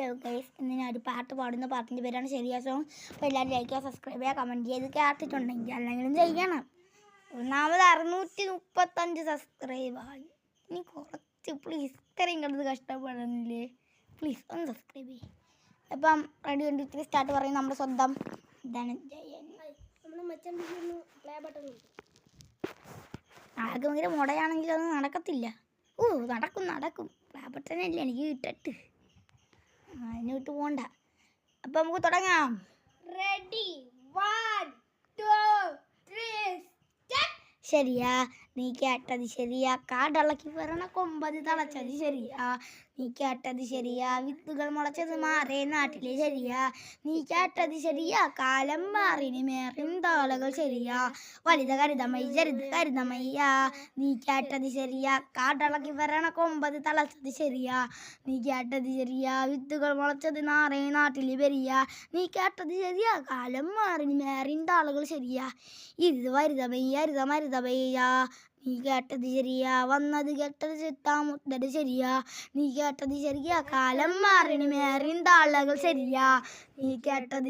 Hello guys, ഇന്ന് ഞാൻ ഒരു പാട്ട് പാടുന്ന പാട്ടിൻ്റെ പേരാണ് ശരിയാ സോങ്. അപ്പോൾ എല്ലാവരും ലൈക്ക് ചെയ്യുക, സബ്സ്ക്രൈബ് ചെയ്യുക, കമൻറ്റ് ചെയ്ത് കേട്ടിട്ടുണ്ടെങ്കിൽ അല്ലെങ്കിലും ചെയ്യണം. ഒന്നാമത് 635 സബ്സ്ക്രൈബായി. ഇനി കുറച്ച് പ്ലീസ്, ഇത്രയും കിടന്ന് കഷ്ടപ്പെടുന്നില്ലേ, പ്ലീസ് ഒന്ന് സബ്സ്ക്രൈബ് ചെയ്യും. അപ്പം റെഡി 23 സ്റ്റാർട്ട് പറയും നമ്മുടെ സ്വന്തം ധനഞ്ജയൻ. ആകെ ഭയങ്കര മുടയാണെങ്കിൽ അത് നടക്കത്തില്ല. നടക്കും പ്ലേ ബട്ടനല്ലേ എനിക്ക് കിട്ടട്ട്, അതിന് വിട്ട് പോണ്ട. അപ്പം നമുക്ക് തുടങ്ങാം. റെഡി 1 2 3 ശരിയാ നീ കേട്ടത് ശരിയാ, കാടിളക്കി വരണ കൊമ്പത് തളച്ചത് ശരിയാ. നീ കേട്ടത് ശരിയാ, വിത്തുകൾ മുളച്ചത് മാറേ നാട്ടിലെ ശരിയാ. നീ കേട്ടത് ശരിയാ, കാലം മാറിനി മേറിൻ താളകൾ ശരിയാ. വലുത കരുതമയ്യ ചെറുത് കരുതമയ്യ. നീ കേട്ടത് ശരിയാ, കാടിളക്കി വരണ കൊമ്പത് തളച്ചത് ശരിയാ. നീ കേട്ടത് ശരിയാ, വിത്തുകൾ മുളച്ചത് മാറേ നാട്ടിലെ വരിയാ. നീ കേട്ടത് ശരിയാ, കാലം മാറിനി മേറിൻ താളകൾ ശരിയാ. ഇത് വരുതമയ്യ അരുതമരുതമയ്യ. നീ കേട്ടത് ശരിയാ, വന്നത് കേട്ടത് ചിത്താമുട്ടത് ശരിയാ. നീ കേട്ടത് ശരിയാ, കാലം മാറിനി മേറിൻ താളകൾ ശരിയാ. നീ കേട്ടത്